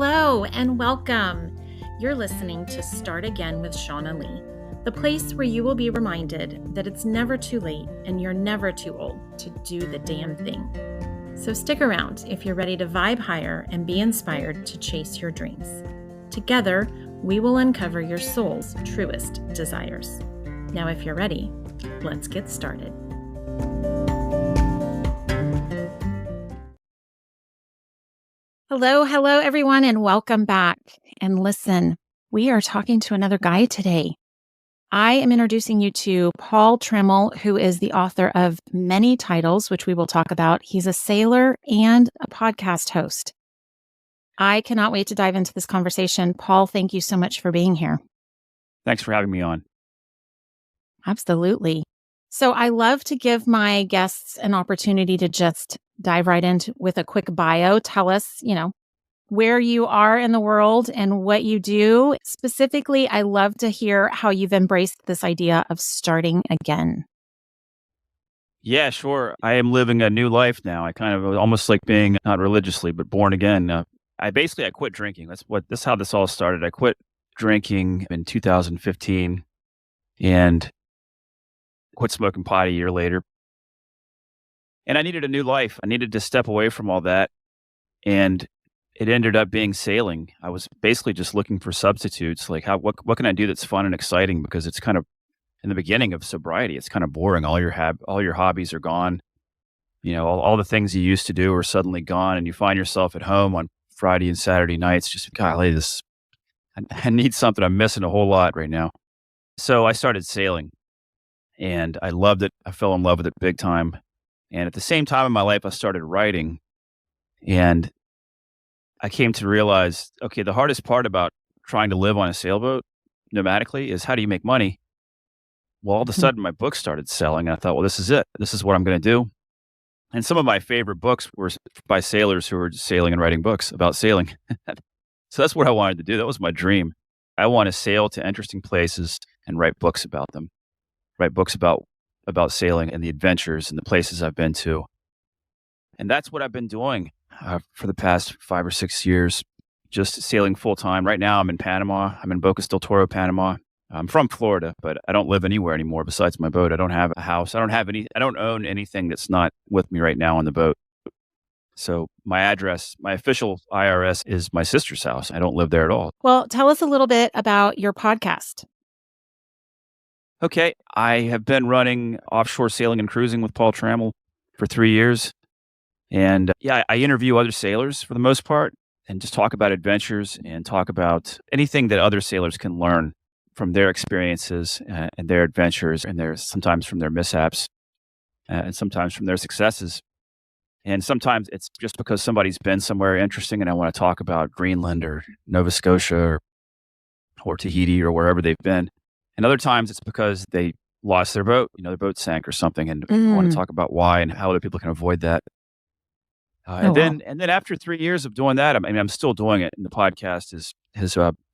Hello and welcome. You're listening to Start Again with Shauna Lee, the place where you will be reminded that it's never too late and you're never too old to do the damn thing. So stick around if you're ready to vibe higher and be inspired to chase your dreams. Together, we will uncover your soul's truest desires. Now, if you're ready, let's get started. Hello, everyone, and welcome back. And listen, we are talking to another guy today. I am introducing you to Paul Trammell, who is the author of many titles, which we will talk about. He's a sailor and a podcast host. I cannot wait to dive into this conversation. Paul, thank you so much for being here. Thanks for having me on. Absolutely. So I love to give my guests an opportunity to just dive right into with a quick bio. Tell us, where you are in the world and what you do. Specifically, I love to hear how you've embraced this idea of starting again. Yeah, sure. I am living a new life now. I kind of almost like being not religiously, but born again. I quit drinking. That's how this all started. I quit drinking in 2015 and quit smoking pot a year later. And I needed a new life. I needed to step away from all that. And it ended up being sailing. I was basically just looking for substitutes. Like what can I do that's fun and exciting? Because it's kind of in the beginning of sobriety, it's kind of boring. All your hobbies are gone. All the things you used to do are suddenly gone, and you find yourself at home on Friday and Saturday nights. Just golly, I need something. I'm missing a whole lot right now. So I started sailing, and I loved it. I fell in love with it big time. And at the same time in my life, I started writing, and I came to realize, okay, the hardest part about trying to live on a sailboat nomadically is how do you make money? Well, all of a sudden my books started selling, and I thought, well, this is it. This is what I'm going to do. And some of my favorite books were by sailors who were sailing and writing books about sailing. So that's what I wanted to do. That was my dream. I want to sail to interesting places and write books about them, write books about sailing and the adventures and the places I've been to. And that's what I've been doing for the past 5 or 6 years, just sailing full time. Right now I'm in Panama. I'm in Bocas del Toro, Panama. I'm from Florida, but I don't live anywhere anymore besides my boat. I don't have a house. I don't own anything that's not with me right now on the boat. So my address, my official IRS is my sister's house. I don't live there at all. Well, tell us a little bit about your podcast. Okay. I have been running Offshore Sailing and Cruising with Paul Trammell for 3 years. And I interview other sailors for the most part and just talk about adventures and talk about anything that other sailors can learn from their experiences and their adventures, and sometimes from their mishaps and sometimes from their successes. And sometimes it's just because somebody's been somewhere interesting and I want to talk about Greenland or Nova Scotia or Tahiti or wherever they've been. And other times it's because they lost their boat, their boat sank or something, and I want to talk about why and how other people can avoid that. And then after 3 years of doing that, I'm still doing it, and the podcast has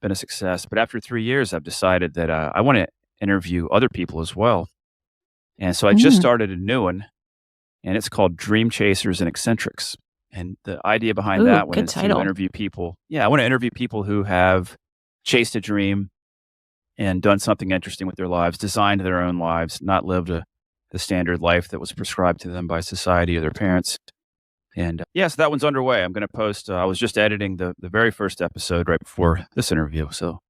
been a success. But after 3 years, I've decided that I want to interview other people as well. And so I just started a new one, and it's called Chasers and Eccentrics. And the idea behind that one is to interview people. Yeah, I want to interview people who have chased a dream and done something interesting with their lives, designed their own lives, not lived the standard life that was prescribed to them by society or their parents. And so that one's underway. I'm going to post, I was just editing the very first episode right before this interview. So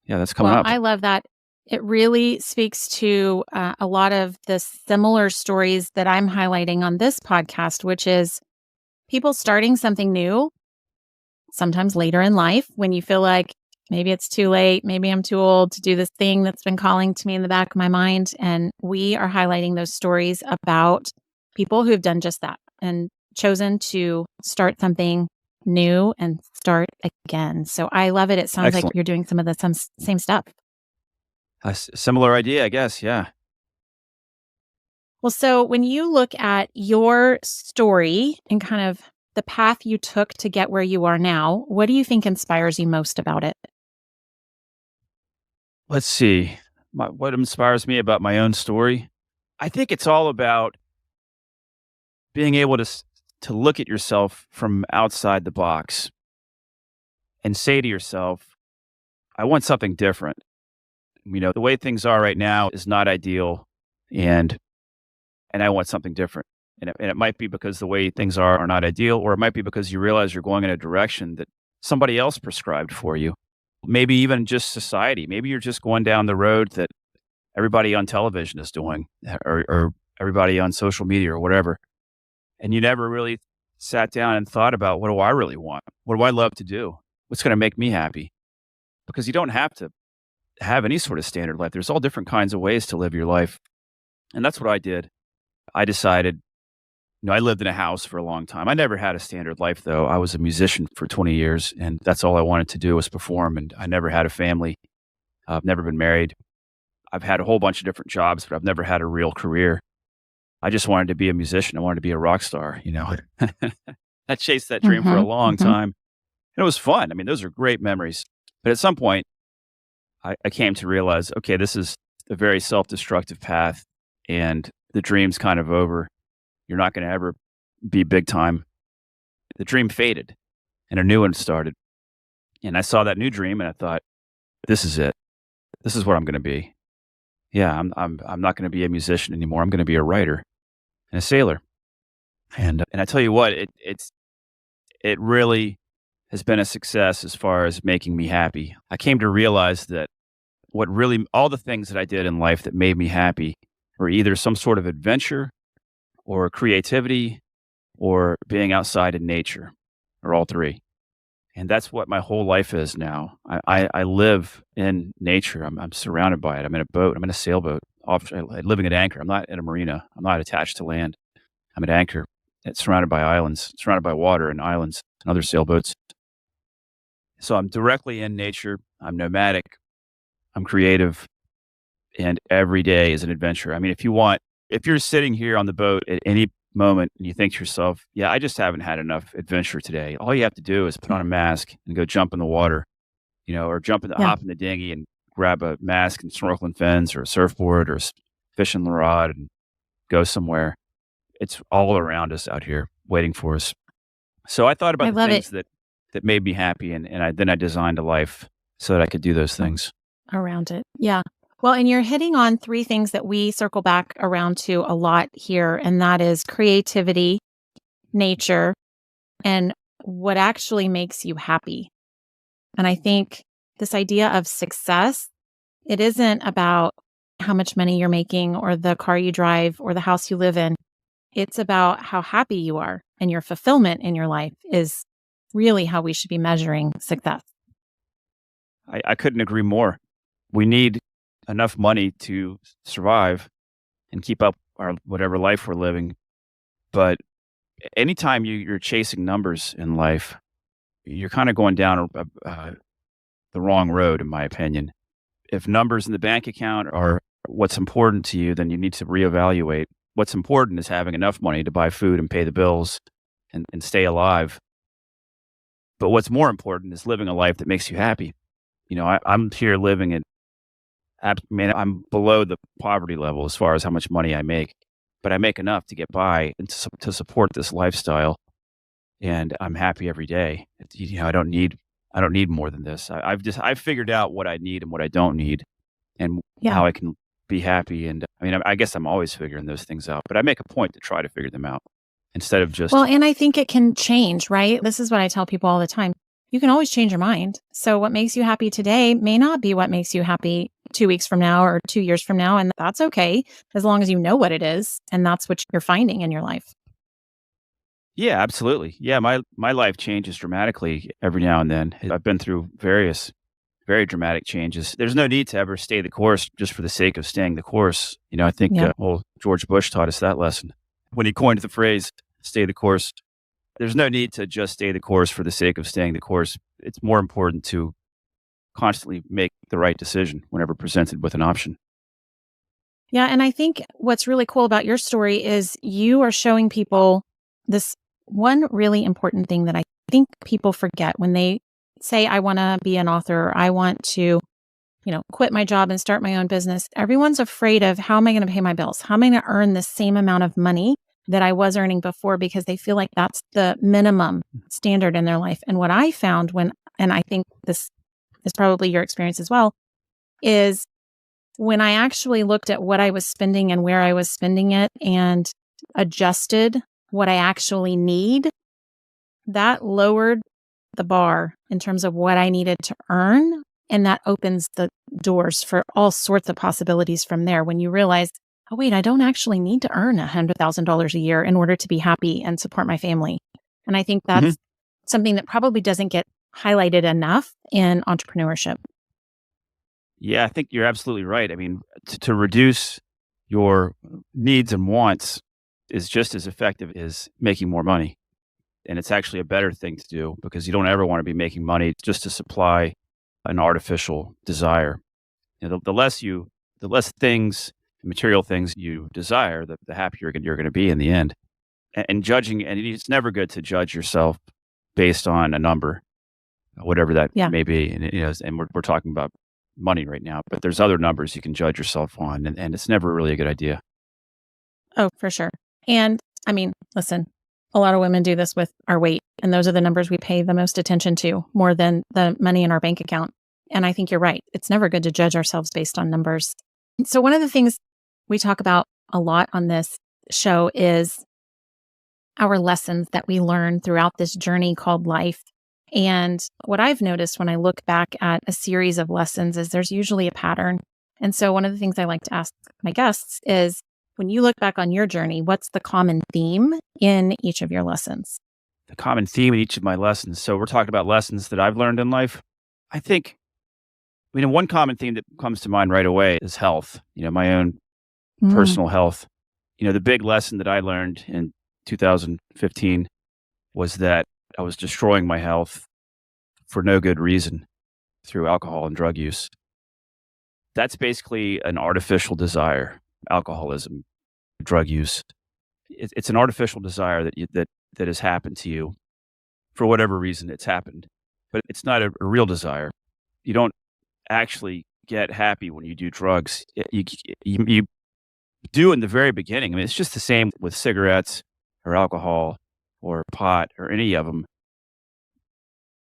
that's coming up. I love that. It really speaks to a lot of the similar stories that I'm highlighting on this podcast, which is people starting something new, sometimes later in life when you feel like maybe it's too late, maybe I'm too old to do this thing that's been calling to me in the back of my mind. And we are highlighting those stories about people who've done just that and chosen to start something new and start again. So I love it. It sounds Excellent. like you're doing some of the same stuff. A similar idea, I guess. Yeah. Well, so when you look at your story and kind of the path you took to get where you are now, what do you think inspires you most about it? Let's see. What inspires me about my own story? I think it's all about being able to look at yourself from outside the box and say to yourself, I want something different. The way things are right now is not ideal, and I want something different. And it might be because the way things are not ideal, or it might be because you realize you're going in a direction that somebody else prescribed for you. Maybe even just society. Maybe you're just going down the road that everybody on television is doing, or everybody on social media or whatever. And you never really sat down and thought about, what do I really want? What do I love to do? What's going to make me happy? Because you don't have to have any sort of standard life. There's all different kinds of ways to live your life. And that's what I did. I decided, I lived in a house for a long time. I never had a standard life, though. I was a musician for 20 years, and that's all I wanted to do was perform. And I never had a family. I've never been married. I've had a whole bunch of different jobs, but I've never had a real career. I just wanted to be a musician. I wanted to be a rock star. I chased that dream for a long time. And it was fun. Those are great memories. But at some point, I came to realize, okay, this is a very self-destructive path, and the dream's kind of over. You're not going to ever be big time. The dream faded, and a new one started. And I saw that new dream, and I thought, this is it. This is what I'm going to be. Yeah, I'm not going to be a musician anymore. I'm going to be a writer and a sailor. And I tell you what, it really has been a success as far as making me happy. I came to realize that all the things that I did in life that made me happy were either some sort of adventure or creativity or being outside in nature, or all three. And that's what my whole life is now. I live in nature. I'm surrounded by it. I'm in a boat. I'm in a sailboat. Living at anchor. I'm not in a marina. I'm not attached to land. I'm at anchor. It's surrounded by islands, surrounded by water and islands and other sailboats. So I'm directly in nature. I'm nomadic. I'm creative. And every day is an adventure. If you're sitting here on the boat at any moment and you think to yourself, yeah, I just haven't had enough adventure today. All you have to do is put on a mask and go jump in the water, or hop in the dinghy and grab a mask and snorkel and fins or a surfboard or fishing rod and go somewhere. It's all around us out here waiting for us. So I thought about the things that made me happy, and then I designed a life so that I could do those things. Around it. Yeah. Well, and you're hitting on three things that we circle back around to a lot here, and that is creativity, nature, and what actually makes you happy. And I think this idea of success, it isn't about how much money you're making or the car you drive or the house you live in. It's about how happy you are, and your fulfillment in your life is really how we should be measuring success. I couldn't agree more. We need enough money to survive and keep up our whatever life we're living. But anytime you're chasing numbers in life, you're kind of going down the wrong road, in my opinion. If numbers in the bank account are what's important to you, then you need to reevaluate. What's important is having enough money to buy food and pay the bills and stay alive. But what's more important is living a life that makes you happy. I'm here living I'm below the poverty level as far as how much money I make, but I make enough to get by and to support this lifestyle, and I'm happy every day. I don't need more than this. I've figured out what I need and what I don't need, and how I can be happy. And I guess I'm always figuring those things out, but I make a point to try to figure them out instead of just. Well, and I think it can change, right? This is what I tell people all the time. You can always change your mind. So what makes you happy today may not be what makes you happy 2 weeks from now or 2 years from now. And that's okay, as long as you know what it is. And that's what you're finding in your life. Yeah, absolutely. Yeah, my life changes dramatically every now and then. I've been through various very dramatic changes. There's no need to ever stay the course just for the sake of staying the course. I think George Bush taught us that lesson when he coined the phrase, stay the course. There's no need to just stay the course for the sake of staying the course. It's more important to constantly make the right decision whenever presented with an option. Yeah. And I think what's really cool about your story is you are showing people this one really important thing that I think people forget when they say, I want to be an author, or I want to, quit my job and start my own business. Everyone's afraid of, how am I going to pay my bills? How am I going to earn the same amount of money that I was earning before, because they feel like that's the minimum standard in their life. And what I found when and I think this is probably your experience as well, is when I actually looked at what I was spending and where I was spending it and adjusted what I actually need, that lowered the bar in terms of what I needed to earn. And that opens the doors for all sorts of possibilities from there when you realize, oh, wait, I don't actually need to earn $100,000 a year in order to be happy and support my family. And I think Mhm. that's something that probably doesn't get highlighted enough in entrepreneurship. Yeah, I think you're absolutely right. I mean, to reduce your needs and wants is just as effective as making more money. And it's actually a better thing to do because you don't ever want to be making money just to supply an artificial desire. You know, the less things, material things you desire, the happier you're going to be in the end. And judging, and it's never good to judge yourself based on a number, whatever that Yeah. may be. And, and we're talking about money right now, but there's other numbers you can judge yourself on, and it's never really a good idea. Oh, for sure. And I mean, listen, a lot of women do this with our weight, and those are the numbers we pay the most attention to more than the money in our bank account. And I think you're right. It's never good to judge ourselves based on numbers. So, one of the things we talk about a lot on this show is our lessons that we learn throughout this journey called life. And what I've noticed when I look back at a series of lessons is there's usually a pattern. And so, one of the things I like to ask my guests is when you look back on your journey, what's the common theme in each of your lessons? The common theme in each of my lessons. So we're talking about lessons that I've learned in life. I think, one common theme that comes to mind right away is health. My own Mm, personal health. The big lesson that I learned in 2015 was that I was destroying my health for no good reason through alcohol and drug use. That's basically an artificial desire, alcoholism, drug use. It's an artificial desire that has happened to you for whatever reason it's happened, but it's not a real desire. You don't actually get happy when you do drugs. You do in the very beginning. I mean, it's just the same with cigarettes or alcohol or pot or any of them.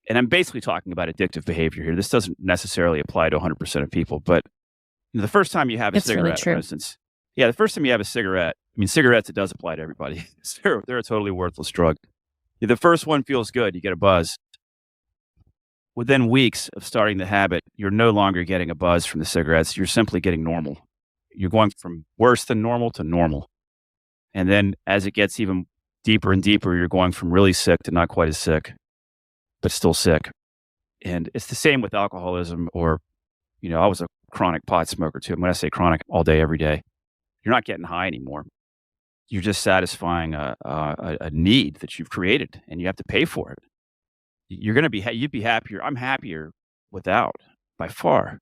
And I'm basically talking about addictive behavior here. This doesn't necessarily apply to 100% of people, but the first time you have a it's really cigarette, for true. instance, the first time you have a cigarette, cigarettes, it does apply to everybody. They're a totally worthless drug. The first one feels good. You get a buzz. Within weeks of starting the habit, you're no longer getting a buzz from the cigarettes. You're simply getting normal. You're going from worse than normal to normal. And then as it gets even deeper and deeper, you're going from really sick to not quite as sick, but still sick. And it's the same with alcoholism or, I was a chronic pot smoker too. When I say chronic, all day, every day, you're not getting high anymore. You're just satisfying a need that you've created and you have to pay for it. You're going to you'd be happier. I'm happier without by far.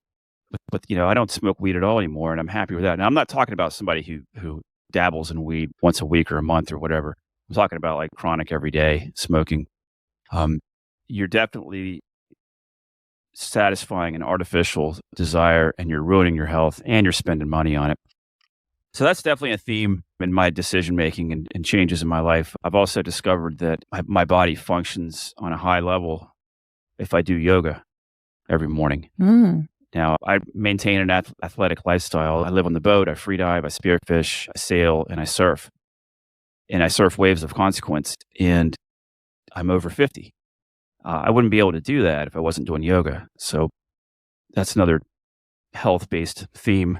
But I don't smoke weed at all anymore, and I'm happy with that. Now, I'm not talking about somebody who dabbles in weed once a week or a month or whatever. I'm talking about like chronic everyday smoking. Um, you're definitely satisfying an artificial desire, and you're ruining your health, and you're spending money on it. So that's definitely a theme in my decision making and changes in my life. I've also discovered that my body functions on a high level if I do yoga every morning. Mm, Now, I maintain an athletic lifestyle. I live on the boat, I free dive, I spearfish, I sail, and I surf. And I surf waves of consequence, and I'm over 50. I wouldn't be able to do that if I wasn't doing yoga. So that's another health-based theme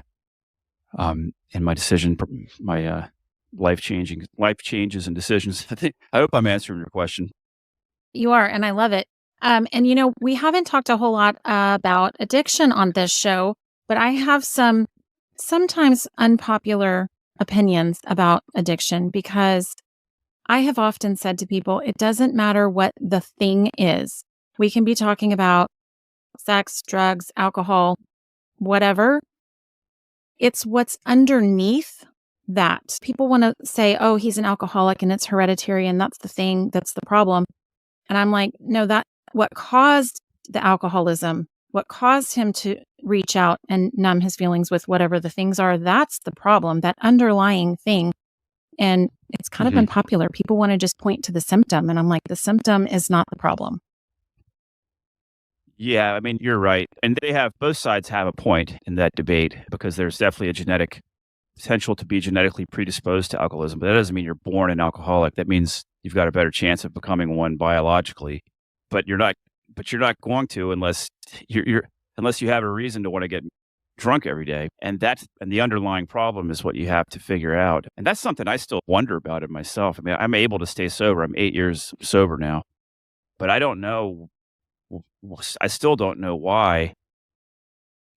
in my decision, my life changes and decisions. I hope I'm answering your question. you are, and I love it. And we haven't talked a whole lot about addiction on this show, but I have some sometimes unpopular opinions about addiction because I have often said to people, it doesn't matter what the thing is. We can be talking about sex, drugs, alcohol, whatever. It's what's underneath that. People want to say, oh, he's an alcoholic and it's hereditary and that's the thing, that's the problem. And I'm like, no, that what caused the alcoholism, what caused him to reach out and numb his feelings with whatever the things are, that's the problem, that underlying thing. And it's kind of Mhm. unpopular. People want to just point to the symptom. And I'm like, the symptom is not the problem. Yeah, I mean, you're right. And they have both sides have a point in that debate because there's definitely a genetic potential to be genetically predisposed to alcoholism. But that doesn't mean you're born an alcoholic. That means you've got a better chance of becoming one biologically. But you're not going to unless unless you have a reason to want to get drunk every day. And the underlying problem is what you have to figure out. And that's something I still wonder about it myself. I mean, I'm able to stay sober. I'm 8 years sober now. But I don't know I still don't know why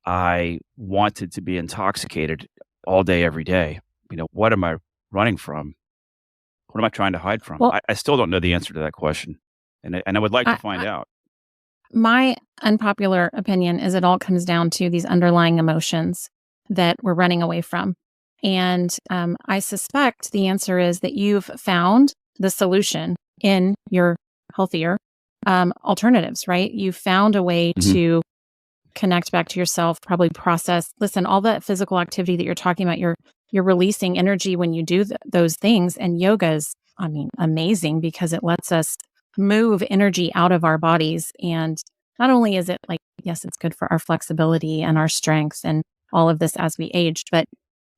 I wanted to be intoxicated all day, every day. What am I running from? What am I trying to hide from? Well, I still don't know the answer to that question, and I would like to find out. my unpopular opinion is it all comes down to these underlying emotions that we're running away from. And I suspect the answer is that you've found the solution in your healthier alternatives, right? You found a way Mhm. to connect back to yourself, probably process. Listen, all that physical activity that you're talking about, you're releasing energy when you do those things. And yoga is, I mean, amazing because it lets us move energy out of our bodies. And not only is it like, yes, it's good for our flexibility and our strength and all of this as we age, but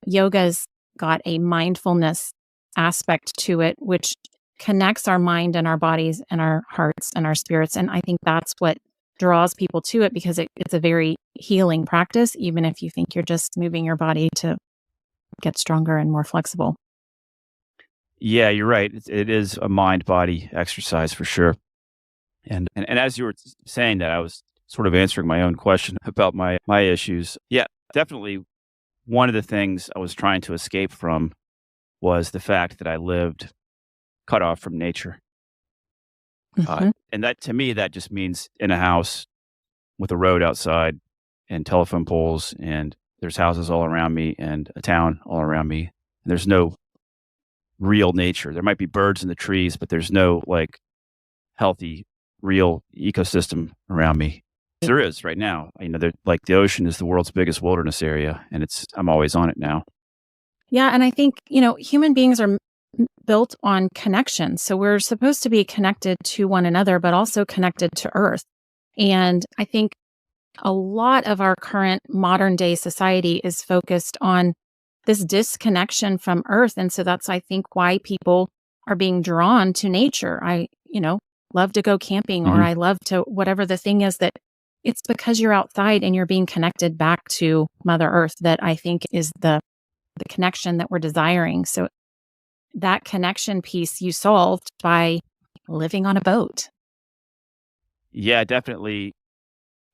yoga's got a mindfulness aspect to it, which connects our mind and our bodies and our hearts and our spirits. And I think that's what draws people to it because it's a very healing practice, even if you think you're just moving your body to get stronger and more flexible. Yeah, you're right. It is a mind body exercise for sure. And as you were saying that, I was sort of answering my own question about my issues. Yeah, definitely. One of the things I was trying to escape from was the fact that I lived cut off from nature. Mhm. And that to me, that just means in a house with a road outside and telephone poles, and there's houses all around me and a town all around me. And there's no real nature. There might be birds in the trees, but there's no like healthy, real ecosystem around me. There is right now. Like the ocean is the world's biggest wilderness area, and I'm always on it now. Yeah, and I think, human beings are built on connection. So we're supposed to be connected to one another, but also connected to Earth. And I think a lot of our current modern day society is focused on this disconnection from Earth. And so that's, I think, why people are being drawn to nature. Love to go camping or Hmm. I love to whatever the thing is that it's because you're outside and you're being connected back to Mother Earth that I think is the connection that we're desiring. So that connection piece you solved by living on a boat. Yeah, definitely.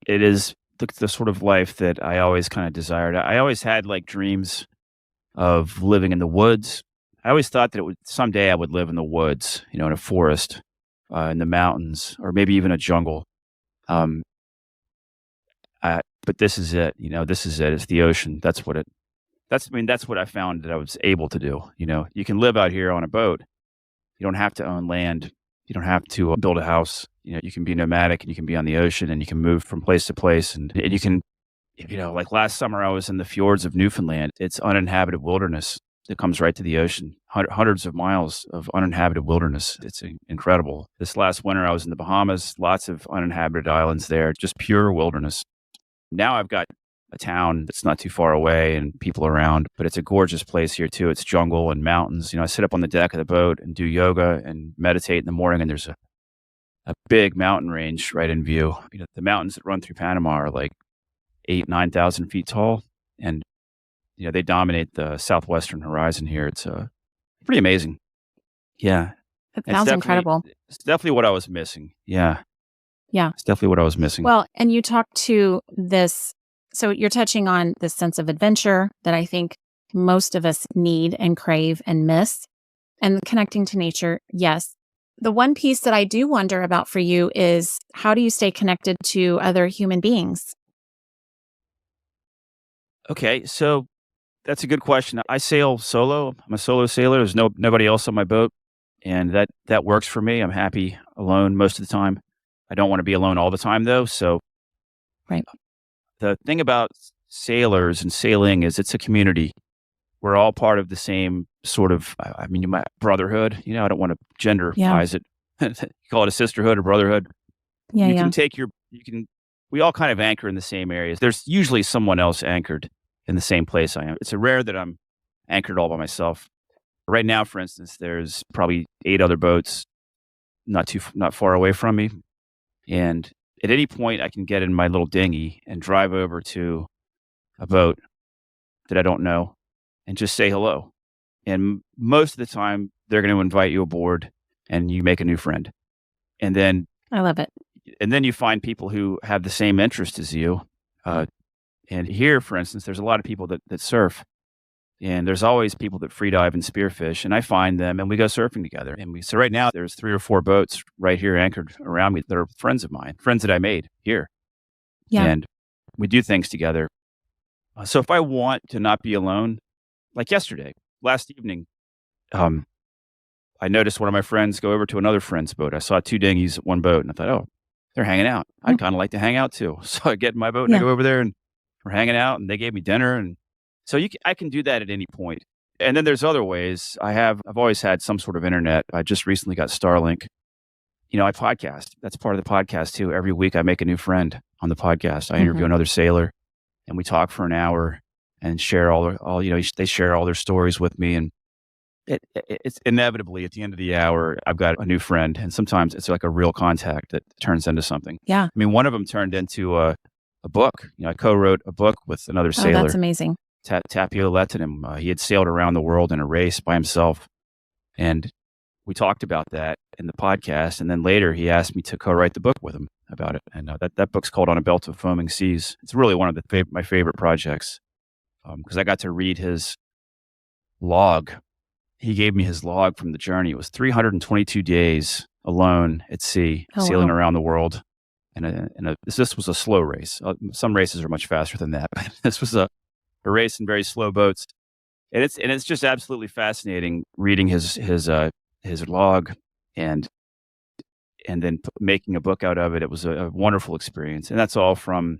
It is the sort of life that I always kind of desired. I always had like dreams of living in the woods. I always thought that it would someday I would live in the woods, in a forest, in the mountains, or maybe even a jungle. Um, but this is it. This is it. It's the ocean. I mean, that's what I found that I was able to do. You can live out here on a boat. You don't have to own land. You don't have to build a house. You can be nomadic and you can be on the ocean and you can move from place to place and you can, like last summer I was in the fjords of Newfoundland. It's uninhabited wilderness that comes right to the ocean. Hundreds of miles of uninhabited wilderness. It's incredible. This last winter I was in the Bahamas. Lots of uninhabited islands there. Just pure wilderness. Now I've got a town that's not too far away and people around, but it's a gorgeous place here too. It's jungle and mountains. I sit up on the deck of the boat and do yoga and meditate in the morning, and there's a big mountain range right in view. The mountains that run through Panama are like 9,000 feet tall, and they dominate the southwestern horizon here. It's pretty amazing. Yeah, It it's sounds definitely incredible. it's definitely what I was missing. Yeah, Yeah. it's definitely what I was missing. Well, and you talk to this, so you're touching on this sense of adventure that I think most of us need and crave and miss, and connecting to nature. Yes. The one piece that I do wonder about for you is how do you stay connected to other human beings? Okay, so that's a good question. I sail solo. I'm a solo sailor. There's nobody else on my boat, and that works for me. I'm happy alone most of the time. I don't want to be alone all the time though. So Right. the thing about sailors and sailing is it's a community. We're all part of the same sort of I mean, you might brotherhood. I don't want to Yeah. genderize it. Call it a sisterhood or brotherhood. Yeah. You Yeah. can take your you can we all kind of anchor in the same areas. There's usually someone else anchored in the same place I am. It's a rare that I'm anchored all by myself. Right now, for instance, there's probably 8 other boats not far away from me, and at any point I can get in my little dinghy and drive over to a boat that I don't know and just say hello. And most of the time, they're going to invite you aboard, and you make a new friend. And then I love it. you find people who have the same interest as you. Uh, and here, for instance, there's a lot of people that surf, and there's always people that free dive and spearfish, and I find them and we go surfing together. So right now there's 3 or 4 boats right here anchored around me that are friends of mine, friends that I made here. Yeah. And we do things together. So if I want to not be alone, like last evening, I noticed one of my friends go over to another friend's boat. I saw 2 dinghies at one boat, and I thought, oh, they're hanging out. I'd kind of like to hang out too. So I get in my boat and I Yeah. go over there, and we're hanging out, and they gave me dinner. And so I can do that at any point. And then there's other ways. I've always had some sort of internet. I just recently got Starlink. I podcast. That's part of the podcast too. Every week I make a new friend on the podcast. I interview another sailor, and we talk for an hour and share they share all their stories with me. And it's inevitably at the end of the hour, I've got a new friend, and sometimes it's like a real contact that turns into something. Yeah. I mean, one of them turned into a book. I co-wrote a book with another Oh, sailor. that's amazing. Tapio Lettinen. He had sailed around the world in a race by himself, and we talked about that in the podcast. And then later, he asked me to co-write the book with him about it. And that book's called On a Belt of Foaming Seas. It's really one of my favorite projects because I got to read his log. He gave me his log from the journey. It was 322 days alone at sea, sailing around the world. And this was a slow race. Some races are much faster than that, but this was a race in very slow boats. And it's just absolutely fascinating reading his log and then making a book out of it. It was a wonderful experience. And that's all from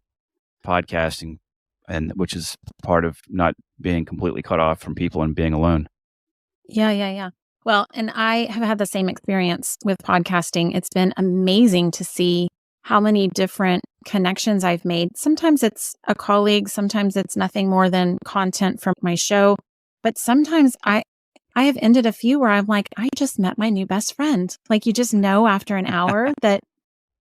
podcasting, and which is part of not being completely cut off from people and being alone. Yeah. Well, and I have had the same experience with podcasting. It's been amazing to see how many different connections I've made. Sometimes it's a colleague, sometimes it's nothing more than content from my show. But sometimes I have ended a few where I'm like, I just met my new best friend. Like, you just know after an hour that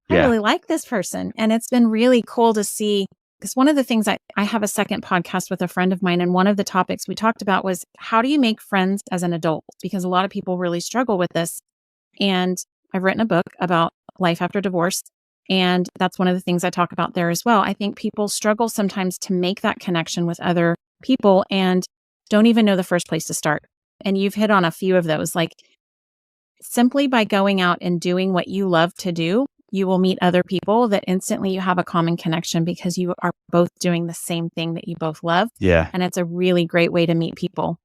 I really like this person. And it's been really cool to see. Because one of the things I have a second podcast with a friend of mine, and one of the topics we talked about was, how do you make friends as an adult? Because a lot of people really struggle with this. And I've written a book about life after divorce. And that's one of the things I talk about there as well. I think people struggle sometimes to make that connection with other people and don't even know the first place to start. And you've hit on a few of those, like simply by going out and doing what you love to do, you will meet other people that instantly you have a common connection because you are both doing the same thing that you both love. Yeah. And it's a really great way to meet people.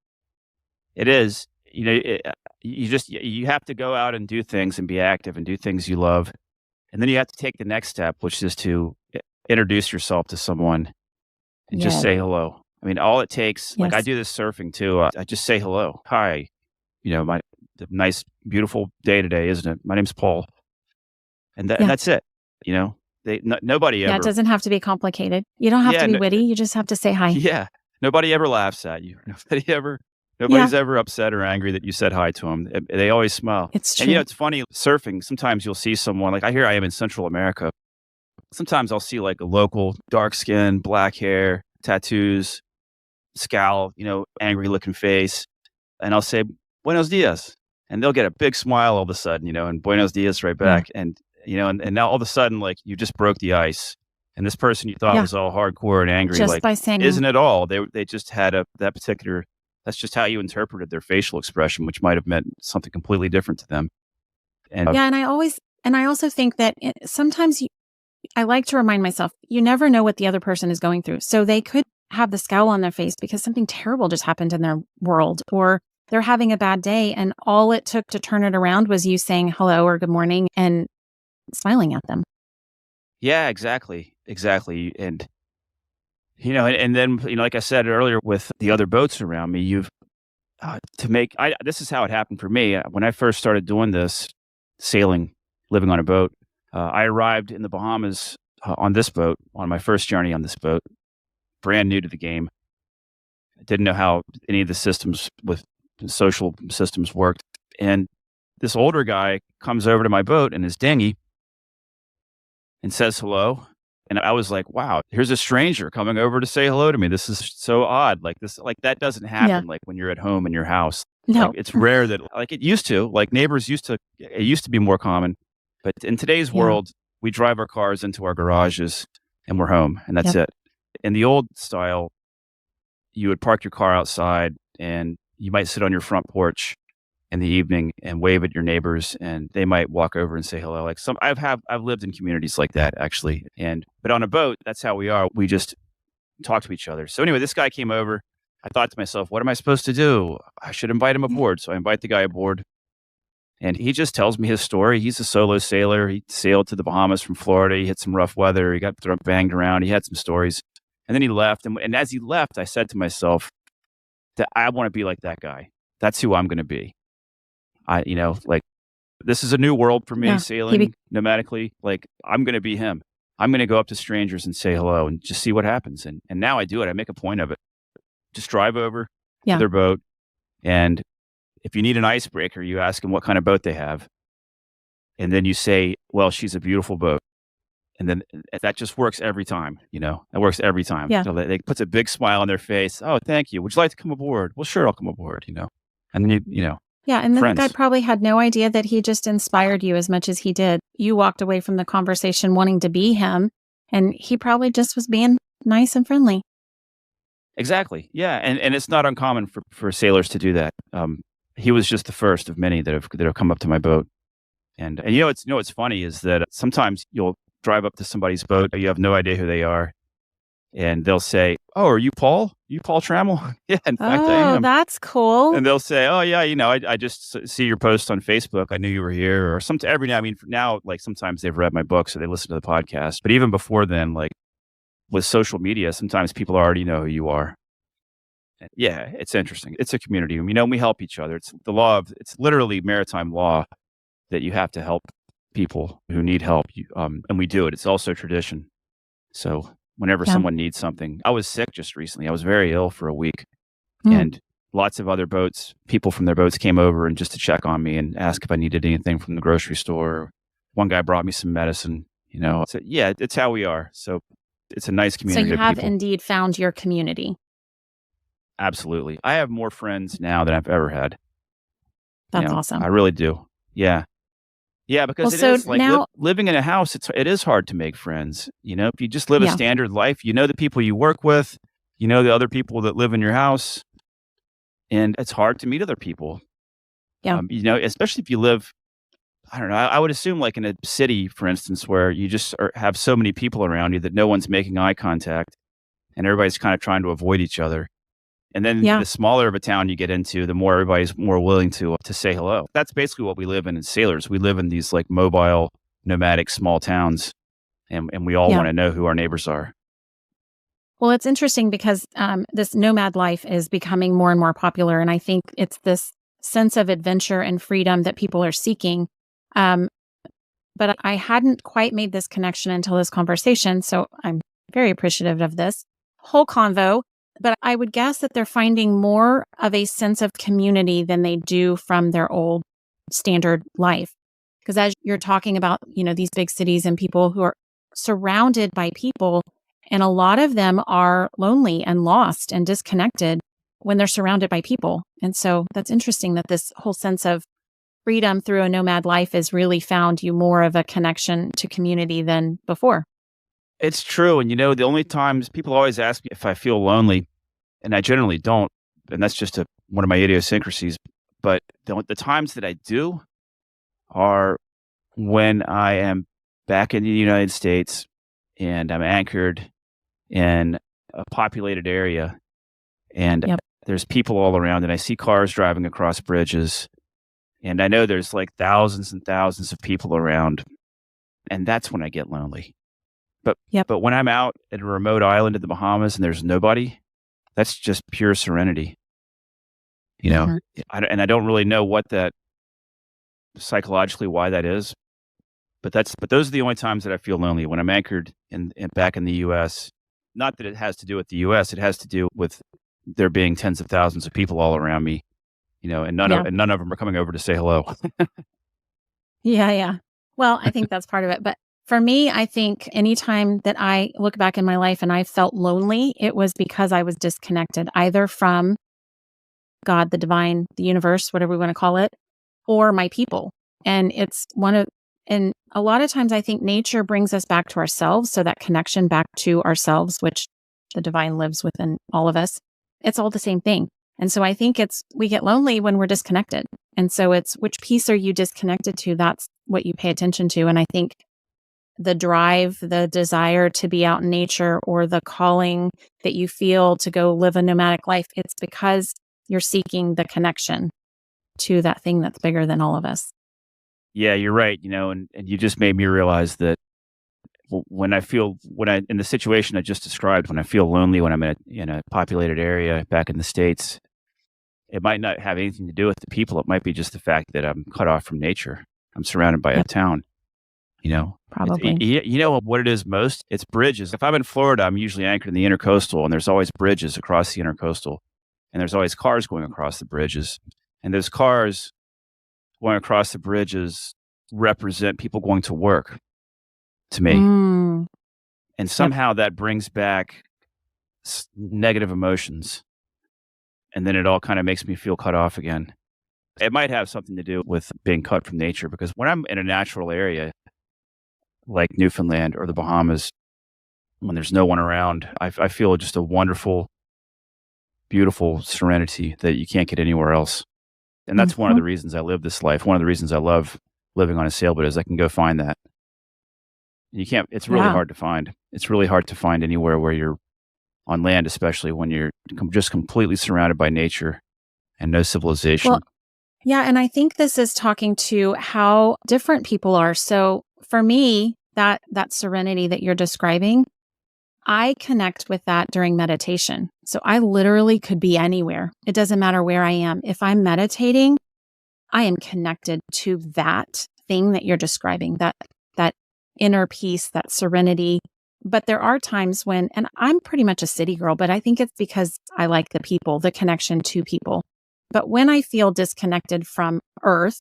It is. You have to go out and do things and be active and do things you love. And then you have to take the next step, which is to introduce yourself to someone and just say hello. I mean, all it takes, like I do this surfing too. I just say hello. Hi, the nice, beautiful day today, isn't it? My name's Paul. And that's it. Nobody ever. Yeah, it doesn't have to be complicated. You don't have to be witty. You just have to say hi. Yeah. Nobody ever laughs at you. Nobody's ever upset or angry that you said hi to them. They always smile. It's true. And it's funny, surfing, sometimes you'll see someone, like I am in Central America. Sometimes I'll see like a local, dark skin, black hair, tattoos, scowl, angry looking face. And I'll say, Buenos dias. And they'll get a big smile all of a sudden, and Buenos dias right back. Yeah. And now all of a sudden, like, you just broke the ice. And this person you thought was all hardcore and angry, just like, by saying, isn't at all. They just had that particular, that's just how you interpreted their facial expression, which might have meant something completely different to them. And and I also think that sometimes I like to remind myself, you never know what the other person is going through. So they could have the scowl on their face because something terrible just happened in their world, or they're having a bad day, and all it took to turn it around was you saying hello or good morning and smiling at them. Yeah, exactly. And, and then, like I said earlier, with the other boats around me, this is how it happened for me. When I first started doing this, sailing, living on a boat, I arrived in the Bahamas on this boat, on my first journey on this boat, brand new to the game. I didn't know how any of the systems with social systems worked. And this older guy comes over to my boat in his dinghy and says hello. And I was like, wow, here's a stranger coming over to say hello to me. This is so odd. Like this, like that doesn't Yeah. happen like when you're at home in your house. Like No. it's rare that like it used to, like neighbors it used to be more common. But in today's Yeah. world, we drive our cars into our garages and we're home and that's Yep. it. In the old style, you would park your car outside and you might sit on your front porch in the evening and wave at your neighbors and they might walk over and say hello. Like I've lived in communities like that actually. But on a boat, that's how we are. We just talk to each other. So anyway, this guy came over. I thought to myself, what am I supposed to do? I should invite him aboard. So I invite the guy aboard and he just tells me his story. He's a solo sailor. He sailed to the Bahamas from Florida. He hit some rough weather. He got banged around. He had some stories. And then he left. And as he left, I said to myself that I want to be like that guy. That's who I'm going to be. Like this is a new world for me, Yeah. sailing nomadically. Like I'm going to be him. I'm going to go up to strangers and say hello and just see what happens. And now I do it. I make a point of it. Just drive over to Yeah. their boat. And if you need an icebreaker, you ask them what kind of boat they have. And then you say, well, she's a beautiful boat. And then that just works every time, that works every time. Yeah. So they puts a big smile on their face. Oh, thank you. Would you like to come aboard? Well, sure. I'll come aboard, and then Yeah. And then the guy friends. probably had no idea that he just inspired you as much as he did. You walked away from the conversation wanting to be him, and he probably just was being nice and friendly. Exactly. Yeah. And it's not uncommon for sailors to do that. He was just the first of many that have come up to my boat. And what's funny is that sometimes you'll drive up to somebody's boat, you have no idea who they are, and they'll say, "Oh, are you Paul? You Paul Trammell?" Yeah, in fact, I Oh, am. that's cool. And they'll say, "Oh, yeah, I just see your post on Facebook. I knew you were here." Or every now, I mean, now, like sometimes they've read my books or they listen to the podcast. But even before then, like with social media, sometimes people already know who you are. And yeah, it's interesting. It's a community. We help each other. It's literally maritime law that you have to help people who need help. And we do it. It's also tradition. So whenever Yeah. someone needs something, I was sick just recently. I was very ill for a week. Mm. And lots of other people from their boats came over and just to check on me and ask if I needed anything from the grocery store. One guy brought me some medicine, So yeah, it's how we are. So it's a nice So community you of have people. indeed found your community. Absolutely. I have more friends now than I've ever had. That's awesome. I really do. Yeah. Yeah, because Well, it so is like now, living in a house. It is hard to make friends. If you just live a Yeah. standard life, you know the people you work with, you know the other people that live in your house, and it's hard to meet other people. Yeah. Especially if you live. I don't know. I would assume like in a city, for instance, where you just have so many people around you that no one's making eye contact, and everybody's kind of trying to avoid each other. And then Yeah. the smaller of a town you get into, the more everybody's more willing to say hello. That's basically what we live in as sailors. We live in these like mobile, nomadic small towns, and we all Yeah. want to know who our neighbors are. Well, it's interesting because this nomad life is becoming more and more popular. And I think it's this sense of adventure and freedom that people are seeking. But I hadn't quite made this connection until this conversation. So I'm very appreciative of this whole convo. But I would guess that they're finding more of a sense of community than they do from their old standard life. Because as you're talking about, these big cities and people who are surrounded by people, and a lot of them are lonely and lost and disconnected when they're surrounded by people. And so that's interesting that this whole sense of freedom through a nomad life has really found you more of a connection to community than before. It's true. And the only times people always ask me if I feel lonely, and I generally don't. And that's just one of my idiosyncrasies. But the times that I do are when I am back in the United States and I'm anchored in a populated area and Yep. there's people all around and I see cars driving across bridges and I know there's like thousands and thousands of people around and that's when I get lonely. But when I'm out at a remote island in the Bahamas and there's nobody, that's just pure serenity. Mhm. And I don't really know what that psychologically why that is, But those are the only times that I feel lonely when I'm anchored in back in the U.S. Not that it has to do with the U.S. It has to do with there being tens of thousands of people all around me, and Yeah. none of them are coming over to say hello. Yeah, yeah. Well, I think that's part of it. But for me, I think anytime that I look back in my life and I felt lonely, it was because I was disconnected either from God, the divine, the universe, whatever we want to call it, or my people. And and a lot of times I think nature brings us back to ourselves. So that connection back to ourselves, which the divine lives within all of us, it's all the same thing. And so I think we get lonely when we're disconnected. And so it's which piece are you disconnected to? That's what you pay attention to. And I think the drive, the desire to be out in nature or the calling that you feel to go live a nomadic life, it's because you're seeking the connection to that thing that's bigger than all of us. Yeah, you're right. And you just made me realize that in the situation I just described, when I feel lonely, when I'm in a populated area back in the States, it might not have anything to do with the people. It might be just the fact that I'm cut off from nature. I'm surrounded by a Yep, town. probably. You know what it is most? It's bridges. If I'm in Florida, I'm usually anchored in the intercoastal, and there's always bridges across the intercoastal, and there's always cars going across the bridges, and those cars going across the bridges represent people going to work to me, Mm, and yep. somehow that brings back negative emotions, and then it all kind of makes me feel cut off again. It might have something to do with being cut from nature because when I'm in a natural area like Newfoundland or the Bahamas, when there's no one around, I feel just a wonderful, beautiful serenity that you can't get anywhere else. And that's one of Mhm. the reasons I live this life. One of the reasons I love living on a sailboat is I can go find that. You can't, it's really Yeah. hard to find. It's really hard to find anywhere where you're on land, especially when you're just completely surrounded by nature and no Well, civilization. yeah, and I think this is talking to how different people are. So for me, that serenity that you're describing, I connect with that during meditation. So I literally could be anywhere. It doesn't matter where I am. If I'm meditating, I am connected to that thing that you're describing, that inner peace, that serenity. But there are times when, and I'm pretty much a city girl, but I think it's because I like the people, the connection to people. But when I feel disconnected from earth,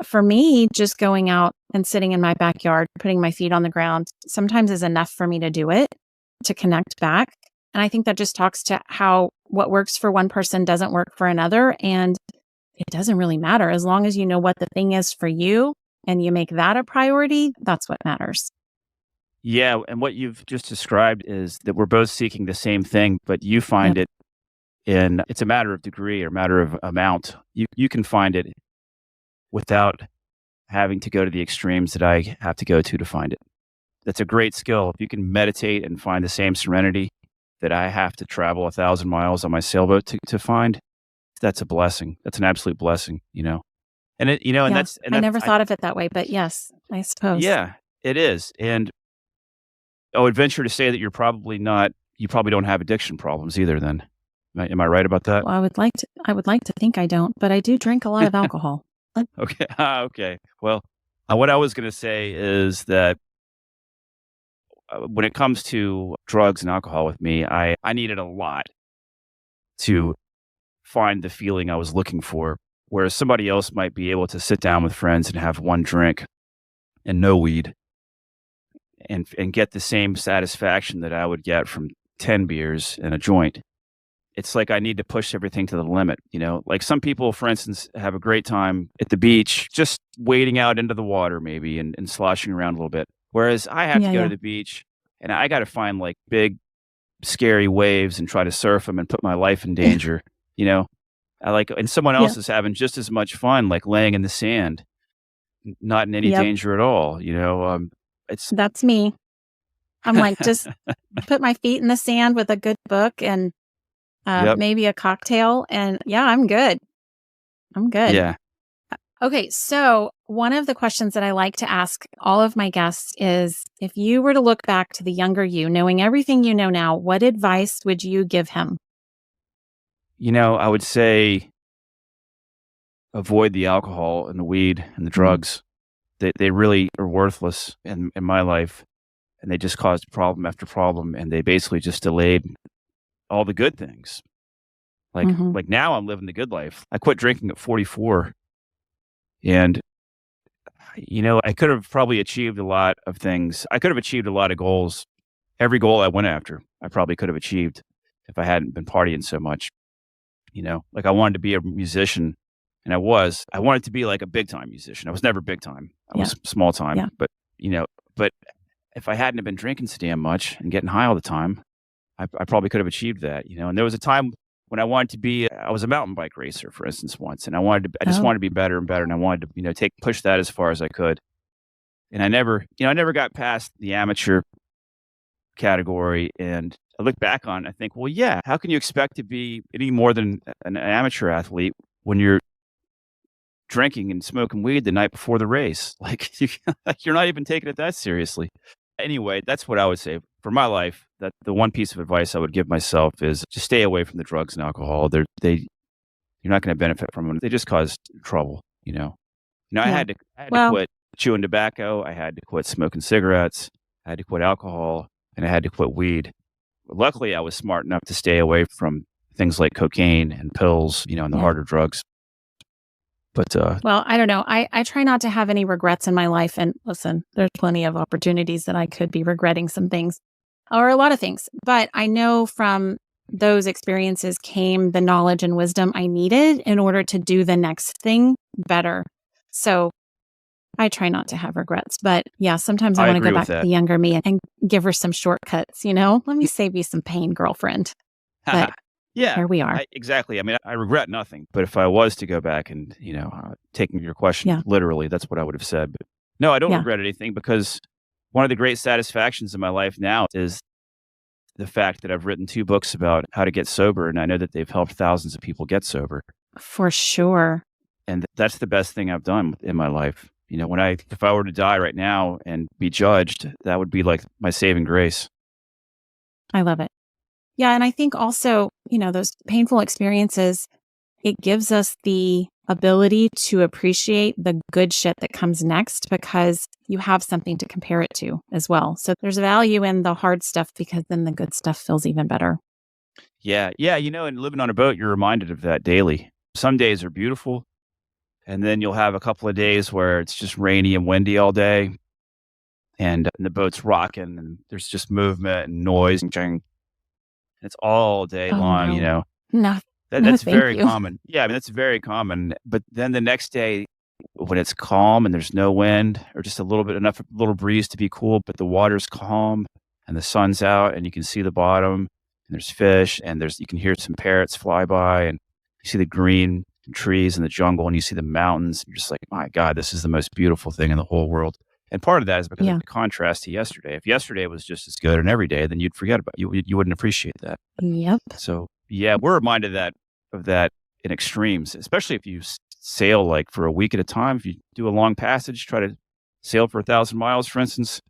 for me, just going out and sitting in my backyard, putting my feet on the ground, sometimes is enough for me to do it, to connect back. And I think that just talks to how what works for one person doesn't work for another. And it doesn't really matter. As long as you know what the thing is for you and you make that a priority, that's what matters. Yeah. And what you've just described is that we're both seeking the same thing, but you Yep. find it it's a matter of degree or matter of amount. You can find it without having to go to the extremes that I have to go to find it. That's a great skill. If you can meditate and find the same serenity that I have to travel 1,000 miles on my sailboat to find, that's a blessing. That's an absolute blessing. And and Yeah. and I that's never thought of it that way, but yes, I suppose. yeah, it is. And I would venture to say that you probably don't have addiction problems either. Then, am I right about that? Well, I would like to think I don't, but I do drink a lot of alcohol. Okay. Okay. Well, what I was going to say is that when it comes to drugs and alcohol with me, I needed a lot to find the feeling I was looking for, whereas somebody else might be able to sit down with friends and have one drink and no weed and get the same satisfaction that I would get from 10 beers and a joint. It's like I need to push everything to the limit. Like some people, for instance, have a great time at the beach, just wading out into the water maybe and sloshing around a little bit. Whereas I have to Yeah, go to yeah. the beach and I got to find like big, scary waves and try to surf them and put my life in danger. You know, and someone Yeah. else is having just as much fun, like laying in the sand, not in any Yep. danger at all. It's, That's me. I'm like, just put my feet in the sand with a good book and yep. maybe a cocktail. And yeah, I'm good. I'm good. Yeah. Okay, so one of the questions that I like to ask all of my guests is if you were to look back to the younger you, knowing everything you know now, what advice would you give him? I would say avoid the alcohol and the weed and the Mm, drugs they really are worthless in my life, and they just caused problem after problem, and they basically just delayed all the good things. Mhm. Like now I'm living the good life. I quit drinking at 44, and I could have probably achieved a lot of things. I could have achieved a lot of goals. Every goal I went after, I probably could have achieved if I hadn't been partying so much. Like I wanted to be a musician, and I was. I wanted to be like a big time musician. I was never big time. I Yeah. was small Yeah. time. But if I hadn't have been drinking so damn much and getting high all the time, I probably could have achieved that. And there was a time when I wanted to be. I was a mountain bike racer, for instance, once, and I just Oh, wanted to be better and better, and I wanted to, push that as far as I could. And I never got past the amateur category. And I look back on, I think, well, yeah, how can you expect to be any more than an amateur athlete when you're drinking and smoking weed the night before the race? Like, you're not even taking it that seriously. Anyway, that's what I would say for my life. That the one piece of advice I would give myself is just stay away from the drugs and alcohol. You're not going to benefit from them. They just cause trouble. I yeah. had to Well, quit chewing tobacco. I had to quit smoking cigarettes. I had to quit alcohol, and I had to quit weed. Luckily, I was smart enough to stay away from things like cocaine and pills, and the yeah. harder drugs. But Well, I don't know. I try not to have any regrets in my life. And listen, there's plenty of opportunities that I could be regretting some things or a lot of things. But I know from those experiences came the knowledge and wisdom I needed in order to do the next thing better. So I try not to have regrets. But yeah, sometimes I I want to go agree with back to that. the younger me and give her some shortcuts, Let me save you some pain, girlfriend. But Yeah, here we are. exactly. I mean, I regret nothing. But if I was to go back and, taking your question Yeah. literally, that's what I would have said. But no, I don't Yeah. regret anything because one of the great satisfactions in my life now is the fact that I've written 2 books about how to get sober, and I know that they've helped thousands of people get sober. For sure. And that's the best thing I've done in my life. If I were to die right now and be judged, that would be like my saving grace. I love it. Yeah, and I think also, those painful experiences, it gives us the ability to appreciate the good shit that comes next because you have something to compare it to as well. So there's value in the hard stuff because then the good stuff feels even better. Yeah, yeah, and living on a boat, you're reminded of that daily. Some days are beautiful, and then you'll have a couple of days where it's just rainy and windy all day, and the boat's rocking, and there's just movement and noise and ching. It's all day Oh, long, no. No, no, That's thank very you. common. Yeah, I mean, that's very common. But then the next day, when it's calm and there's no wind or just a little bit enough little breeze to be cool, but the water's calm and the sun's out and you can see the bottom and there's fish and you can hear some parrots fly by and you see the green trees in the jungle and you see the mountains. You're just like, my God, this is the most beautiful thing in the whole world. And part of that is because of Yeah. the contrast to yesterday. If yesterday was just as good and every day, then you'd forget about you wouldn't appreciate that. Yep. So yeah, we're reminded of that in extremes, especially if you sail like for a week at a time. If you do a long passage, try to sail for 1,000 miles, for instance,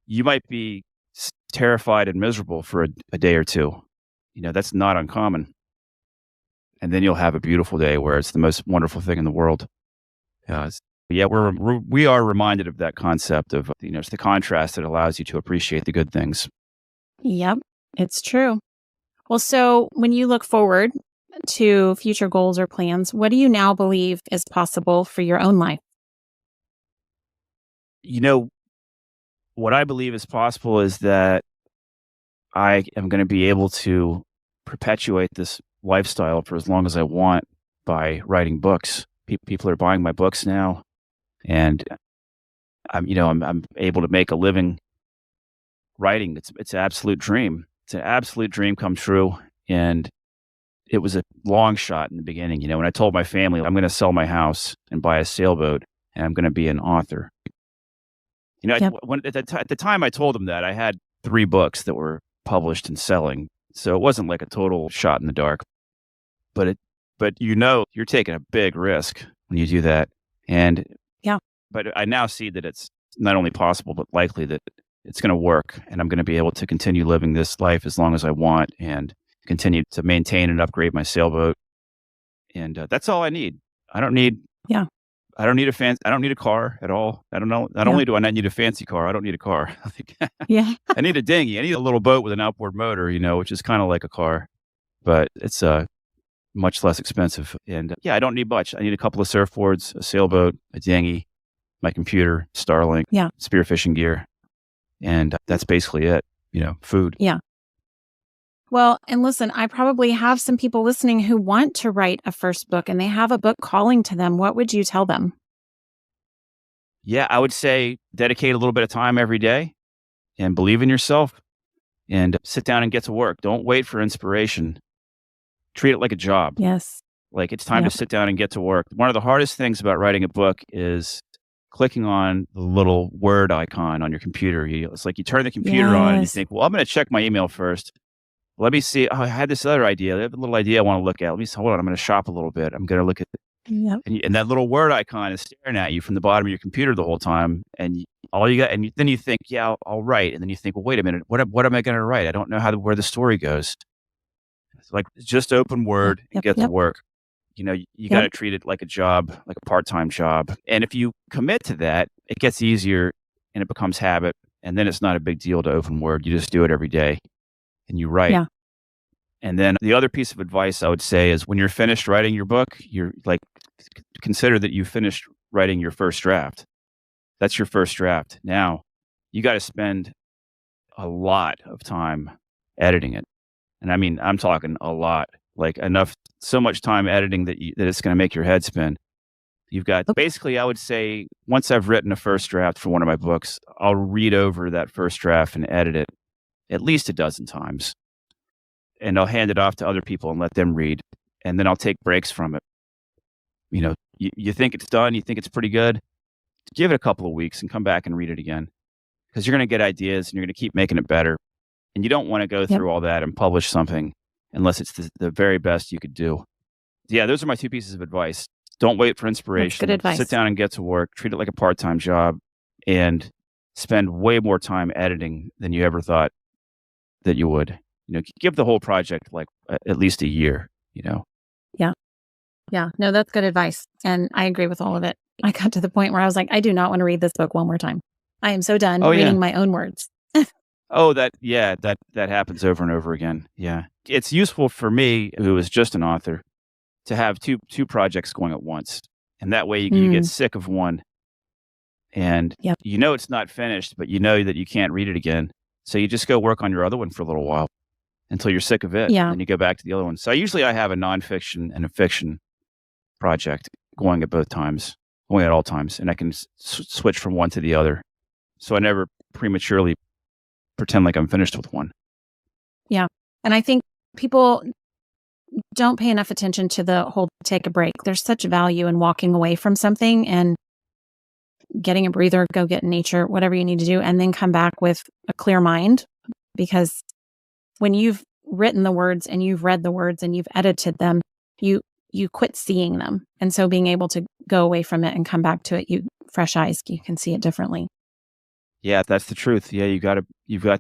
you might be terrified and miserable for a day or two. That's not uncommon. And then you'll have a beautiful day where it's the most wonderful thing in the world. Yeah, we are reminded of that concept of, it's the contrast that allows you to appreciate the good things. Yep. It's true. Well, so when you look forward to future goals or plans, what do you now believe is possible for your own life? You know, what I believe is possible is that I am going to be able to perpetuate this lifestyle for as long as I want by writing books. People are buying my books now, and I'm able to make a living writing. It's an absolute dream. It's an absolute dream come true, and it was a long shot in the beginning. When I told my family I'm going to sell my house and buy a sailboat, and I'm going to be an author. Yep. At the time I told them that I had 3 books that were published and selling, so it wasn't like a total shot in the dark. But you're taking a big risk when you do that, and Yeah. but I now see that it's not only possible but likely that it's going to work, and I'm going to be able to continue living this life as long as I want, and continue to maintain and upgrade my sailboat, and that's all I need. I don't need Yeah. I don't need I don't need a car at all. I don't know. Not Yeah. only do I not need a fancy car, I don't need a car. Yeah. I need a dinghy. I need a little boat with an outboard motor, which is kind of like a car, but it's much less expensive. And yeah, I don't need much. I need a couple of surfboards, a sailboat, a dinghy, my computer, Starlink, Yeah. spearfishing gear, and that's basically it. Food. Yeah. Well, and listen, I probably have some people listening who want to write a first book and they have a book calling to them. What would you tell them? Yeah, I would say dedicate a little bit of time every day and believe in yourself and sit down and get to work. Don't wait for inspiration. Treat it like a job. Yes. Like it's time to Yep. sit down and get to work. One of the hardest things about writing a book is clicking on the little word icon on your computer. It's like you turn the computer on and you Yes. think, well, I'm going to check my email first. Let me see. Oh, I had this other idea. I have a little idea I want to look at. Let me see. Hold on. I'm going to shop a little bit. I'm going to look at Yep. and that little word icon is staring at you from the bottom of your computer the whole time. And all you got, and then you think, yeah, I'll write. And then you think, well, wait a minute. What am I going to write? I don't know where the story goes. It's like just open Yep. Word and Yep. get to Yep. work. You got to Yep. treat it like a job, like a part-time job. And if you commit to that, it gets easier and it becomes habit. And then it's not a big deal to open Word. You just do it every day and you write. Yeah. And then the other piece of advice I would say is when you're finished writing your book, you're like, consider that you finished writing your first draft. That's your first draft. Now you got to spend a lot of time editing it. And I mean, I'm talking a lot, like so much time editing that it's going to make your head spin. You've got Okay. basically, I would say, once I've written a first draft for one of my books, I'll read over that first draft and edit it at least a dozen times. And I'll hand it off to other people and let them read. And then I'll take breaks from it. You think it's done, you think it's pretty good, give it a couple of weeks and come back and read it again. Because you're going to get ideas and you're going to keep making it better. And you don't want to go Yep. through all that and publish something unless it's the very best you could do. Yeah, those are my two pieces of advice. Don't wait for That's inspiration. good advice. Sit down and get to work. Treat it like a part-time job and spend way more time editing than you ever thought that you would. Give the whole project like at least a year. Yeah. Yeah. No, that's good advice. And I agree with all of it. I got to the point where I was like, I do not want to read this book one more time. I am so done Oh yeah. reading my own words. Oh, that happens over and over again. Yeah. It's useful for me, who is just an author, to have two projects going at once. And that way you get sick of one and Yep. it's not finished, but you know that you can't read it again. So you just go work on your other one for a little while until you're sick of it. Yeah. And then you go back to the other one. So usually I have a nonfiction and a fiction project going at all times. And I can switch from one to the other. So I never prematurely pretend like I'm finished with one. Yeah. And I think people don't pay enough attention to the whole take a break. There's such value in walking away from something and getting a breather, go get in nature, whatever you need to do, and then come back with a clear mind. Because when you've written the words and you've read the words and you've edited them, you quit seeing them. And so being able to go away from it and come back to it, fresh eyes, you can see it differently. Yeah, that's the truth. Yeah, you've got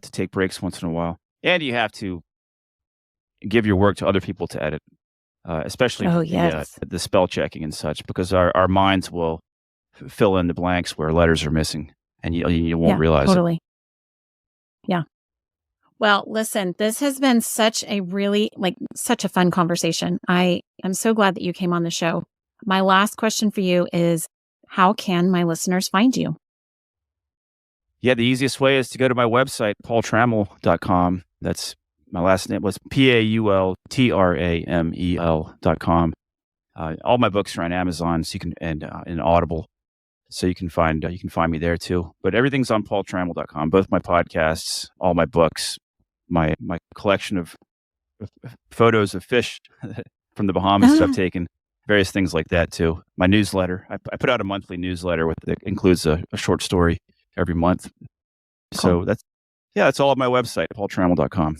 to take breaks once in a while. And you have to give your work to other people to edit, especially Yes. the spell checking and such, because our minds will fill in the blanks where letters are missing, and you won't realize totally. Yeah. Well, listen, this has been such a fun conversation. I am so glad that you came on the show. My last question for you is, how can my listeners find you? Yeah, the easiest way is to go to my website, paultrammell.com. That's my last name was PaulTrammel.com. All my books are on Amazon, so you can and Audible, so you can find me there too. But everything's on paultrammell.com. Both my podcasts, all my books, my collection of photos of fish from the Bahamas that I've taken, various things like that too. My newsletter, I put out a monthly newsletter that includes a short story every month. Cool. So that's all on my website, paultrammell.com.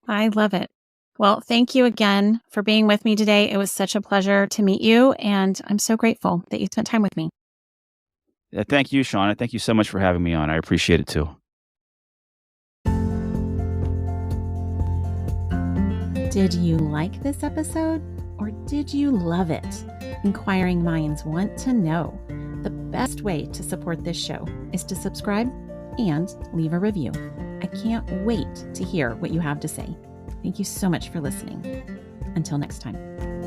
I love it. Well, thank you again for being with me today. It was such a pleasure to meet you, and I'm so grateful that you spent time with me. Yeah, thank you, Shauna. Thank you so much for having me on. I appreciate it too. Did you like this episode, or did you love it? Inquiring minds want to know. The best way to support this show is to subscribe and leave a review. I can't wait to hear what you have to say. Thank you so much for listening. Until next time.